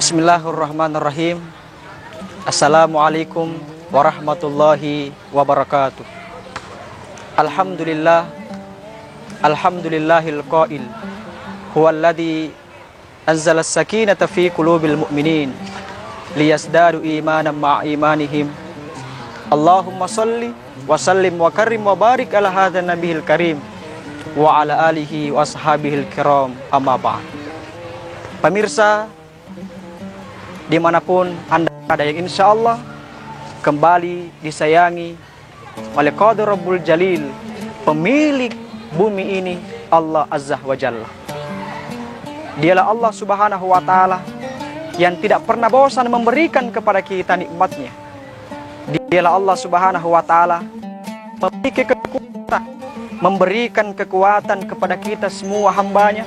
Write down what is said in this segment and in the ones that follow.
Bismillahirrahmanirrahim. Assalamualaikum warahmatullahi wabarakatuh. Alhamdulillah, alhamdulillahil qail huwallazi anzala as-sakinata fi qulubil mu'minin liyasdadu imanan ma'a imanihim. Allahumma salli wa sallim wa karim wa barik ala hadzal nabiyil karim wa ala alihi wa ashabihil kiram, amma ba'd. Pemirsa dimanapun Anda ada, yang insya Allah kembali disayangi oleh Qadir Rabbul Jalil, pemilik bumi ini, Allah Azza wa Jalla. Dialah Allah Subhanahu wa Ta'ala yang tidak pernah bosan memberikan kepada kita nikmatnya. Dialah Allah Subhanahu wa Ta'ala memiliki kekuatan, memberikan kekuatan kepada kita semua hambanya.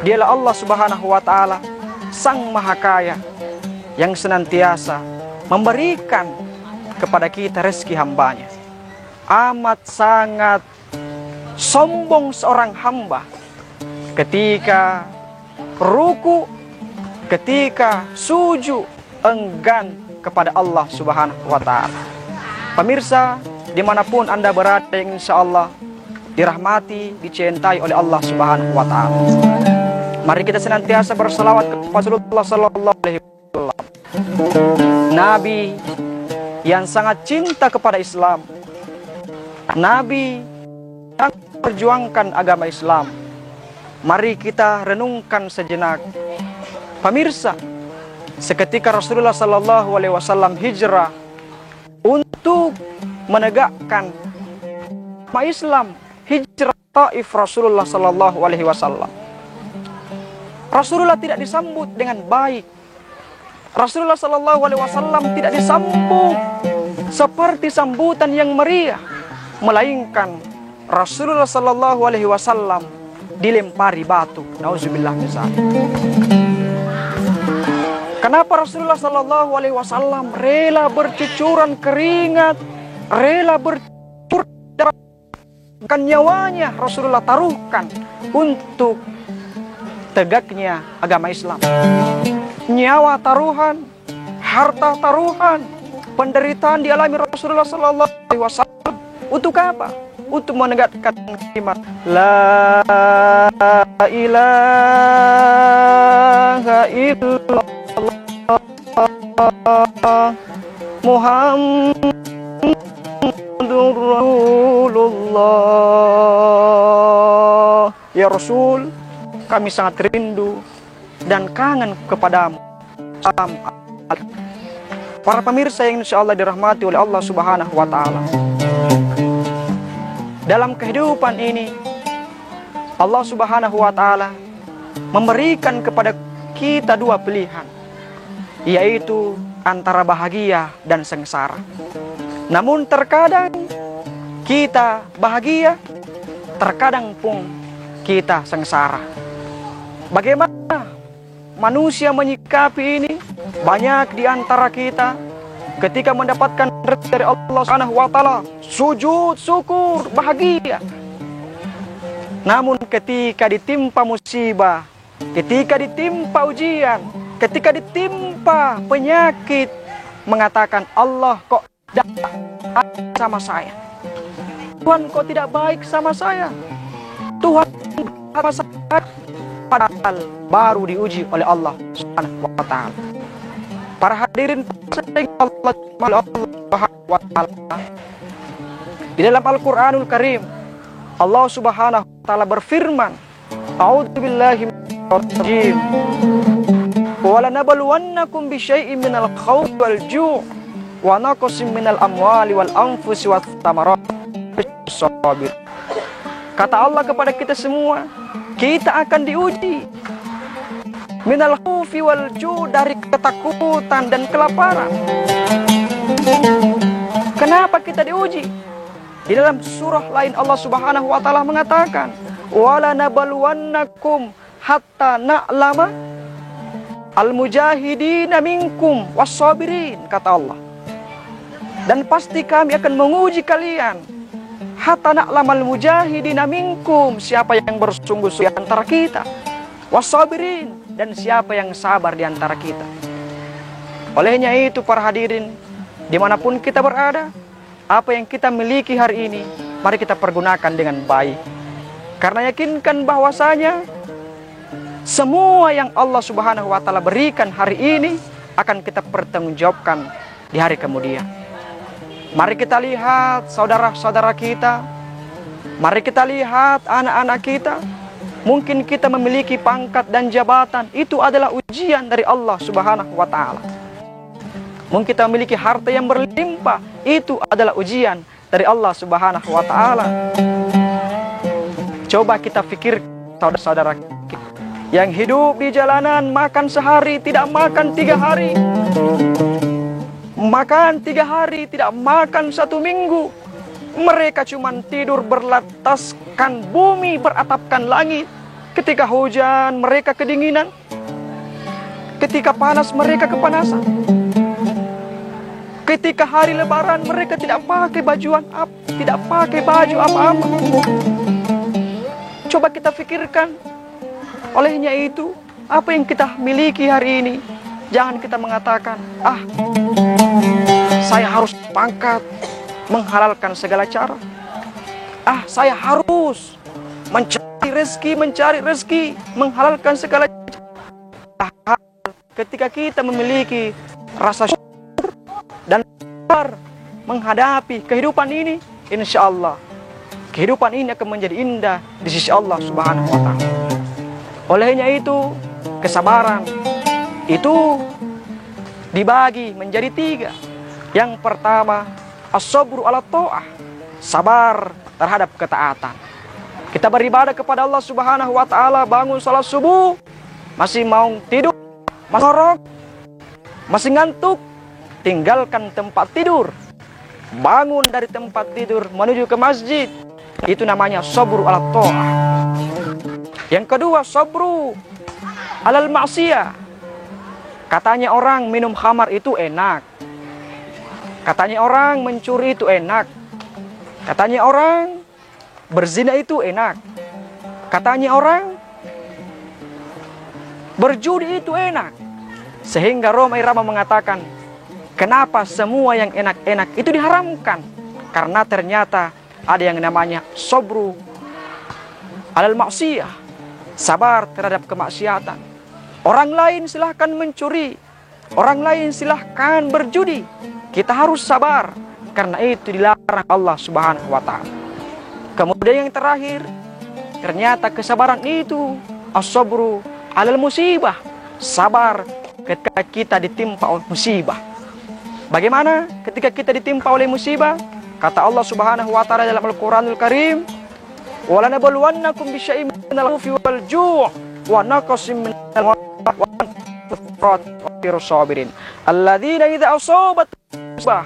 Dialah Allah Subhanahu wa Ta'ala, Sang Maha Kaya, yang senantiasa memberikan kepada kita rezeki hambanya. Amat sangat sombong seorang hamba ketika ruku, ketika sujud, enggan kepada Allah Subhanahu wa Ta'ala. Pemirsa dimanapun Anda berada, yang insya Allah dirahmati, dicintai oleh Allah Subhanahu wa Ta'ala, mari kita senantiasa berselawat kepada Rasulullah sallallahu alaihi wasallam, Nabi yang sangat cinta kepada Islam, Nabi yang memperjuangkan agama Islam. Mari kita renungkan sejenak. Pemirsa, seketika Rasulullah sallallahu alaihi wasallam hijrah untuk menegakkan agama Islam, hijrah Taif Rasulullah sallallahu alaihi wasallam, Rasulullah tidak disambut dengan baik. Rasulullah sallallahu alaihi wasallam tidak disambut seperti sambutan yang meriah, melainkan Rasulullah sallallahu alaihi wasallam dilempari batu. Nauzubillah min dzalik. Kenapa Rasulullah sallallahu alaihi wasallam rela bercucuran keringat, rela bercurah nyawanya Rasulullah taruhkan untuk tegaknya agama Islam? Nyawa taruhan, harta taruhan, penderitaan dialami Rasulullah sallallahu alaihi wasallam. Untuk apa? Untuk menegakkan kalimat la ilaha illallah Muhammadur Rasulullah. Ya Rasul, kami sangat rindu dan kangen kepadamu. Para pemirsa yang insya Allah dirahmati oleh Allah Subhanahu wa Ta'ala, dalam kehidupan ini Allah Subhanahu wa Ta'ala memberikan kepada kita dua pilihan, yaitu antara bahagia dan sengsara. Namun terkadang kita bahagia, terkadang pun kita sengsara. Bagaimana manusia menyikapi ini? Banyak di antara kita ketika mendapatkan rezeki dari Allah Subhanahu wa Ta'ala, sujud syukur, bahagia. Namun ketika ditimpa musibah, ketika ditimpa ujian, ketika ditimpa penyakit, mengatakan, Allah kok tidak baik sama saya, Tuhan kok tidak baik sama saya, Tuhan sama saya. Padahal baru diuji oleh Allah Subhanahu wa Ta'ala. Para hadirin Allah Subhanahu wa Ta'ala, di dalam Al-Qur'anul Karim Allah Subhanahu wa Ta'ala berfirman, A'udzubillahi minasyaitonir rajim. Wa lanabluwannakum bisyai'in minal khawfi wal ju' wa naqsin minal amwali wal anfusi wat thamarat. Kata Allah kepada kita semua, kita akan diuji minal khaufi wal ju', dari ketakutan dan kelaparan. Kenapa kita diuji? Di dalam surah lain Allah Subhanahu wa Ta'ala mengatakan, wala nabluwannakum hatta na'lama al-mujahidina minkum was-sabirin, kata Allah. Dan pasti kami akan menguji kalian hatta na'lamal mujahidina minkum, siapa yang bersungguh-sungguh antara kita, was-sabirin, dan siapa yang sabar di antara kita. Olehnya itu para hadirin, dimanapun kita berada, apa yang kita miliki hari ini, mari kita pergunakan dengan baik. Karena yakinkan bahwasanya semua yang Allah Subhanahu wa Ta'ala berikan hari ini akan kita pertanggungjawabkan di hari kemudian. Mari kita lihat saudara-saudara kita, mari kita lihat anak-anak kita. Mungkin kita memiliki pangkat dan jabatan, itu adalah ujian dari Allah Subhanahu wa Ta'ala. Mungkin kita memiliki harta yang berlimpah, itu adalah ujian dari Allah Subhanahu wa Ta'ala. Coba kita pikir saudara-saudara kita yang hidup di jalanan, makan sehari tidak makan 3 hari, makan 3 hari tidak makan 1 minggu. Mereka cuma tidur berlataskan bumi, beratapkan langit. Ketika hujan mereka kedinginan, ketika panas mereka kepanasan. Ketika hari lebaran mereka tidak pakai tidak pakai baju apa-apa. Coba kita pikirkan. Olehnya itu, apa yang kita miliki hari ini, jangan kita mengatakan, saya harus pangkat, menghalalkan segala cara. Saya harus mencari rezeki, menghalalkan segala cara. Ketika kita memiliki rasa syukur dan sabar menghadapi kehidupan ini, insya Allah kehidupan ini akan menjadi indah di sisi Allah Subhanahu wa Ta'ala. Olehnya itu, kesabaran itu dibagi menjadi 3. Yang pertama, as-sabru ala ta'ah, sabar terhadap ketaatan. Kita beribadah kepada Allah Subhanahu wa Ta'ala, bangun salat subuh, masih mau tidur, masih masih ngantuk, tinggalkan tempat tidur, bangun dari tempat tidur menuju ke masjid. Itu namanya sabru ala ta'ah. Yang kedua, sabru alal ma'siyah. Katanya orang minum khamar itu enak, katanya orang mencuri itu enak, katanya orang berzina itu enak, katanya orang berjudi itu enak. Sehingga Roma Irama mengatakan, kenapa semua yang enak-enak itu diharamkan? Karena ternyata ada yang namanya sabru alal ma'siyah, sabar terhadap kemaksiatan. Orang lain silahkan mencuri, orang lain silahkan berjudi, kita harus sabar, karena itu dilarang Allah Subhanahu wa Ta'ala. Kemudian yang terakhir, ternyata kesabaran itu as-sabru alal musibah, sabar ketika kita ditimpa oleh musibah. Bagaimana ketika kita ditimpa oleh musibah? Kata Allah Subhanahu wa Ta'ala dalam Al-Qur'anul Karim, وَلَنَبْلُوَنَّكُمْ بِشَيْءٍ مِنَ الْخَوْفِ وَالْجُوعِ وَنَقْصٍ مِنَ الْأَمْوَالِ وَالْأَنفُسِ وَالصَّابِرِينَ الَّذِينَ إِذَا أَصَابَتْهُمْ مُصِيبَةٌ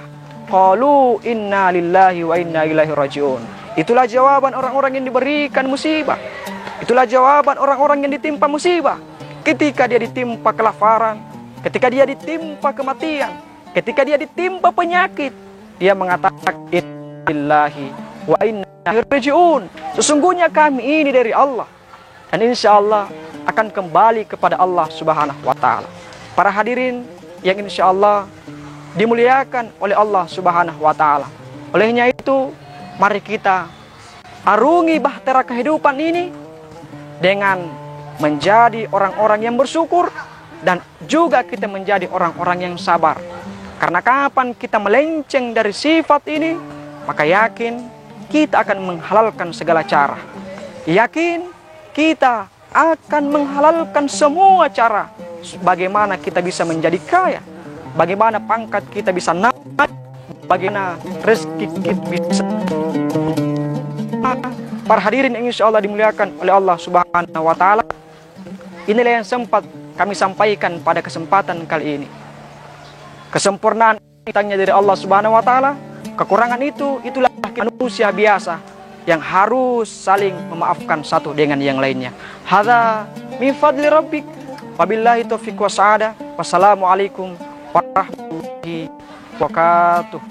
قَالُوا إِنَّا لِلَّهِ وَإِنَّا إِلَيْهِ رَاجِعُونَ. Itulah jawaban orang-orang yang diberikan musibah. Itulah jawaban orang-orang yang ditimpa musibah. Ketika dia ditimpa kelaparan, ketika dia ditimpa kematian, ketika dia ditimpa penyakit, dia mengatakan inna lillahi wa inna ilaihi raji'un. Sesungguhnya kami ini dari Allah, dan insya Allah akan kembali kepada Allah Subhanahu wa Ta'ala. Para hadirin yang insya Allah dimuliakan oleh Allah Subhanahu wa Ta'ala. Olehnya itu, mari kita arungi bahtera kehidupan ini dengan menjadi orang-orang yang bersyukur, dan juga kita menjadi orang-orang yang sabar. Karena kapan kita melenceng dari sifat ini, maka yakin kita akan menghalalkan segala cara. Yakin kita akan menghalalkan semua cara. Bagaimana kita bisa menjadi kaya, bagaimana pangkat kita bisa naik, bagaimana rezeki kita bisa. Para hadirin yang insya Allah dimuliakan oleh Allah Subhanahu wa Ta'ala, inilah yang sempat kami sampaikan pada kesempatan kali ini. Kesempurnaan datangnya dari Allah Subhanahu wa Ta'ala. Kekurangan itulah manusia biasa yang harus saling memaafkan satu dengan yang lainnya. Hadza min fadli rabbik, wabillahi taufiq wa sa'adah. Wassalamualaikum warahmatullahi wabarakatuh.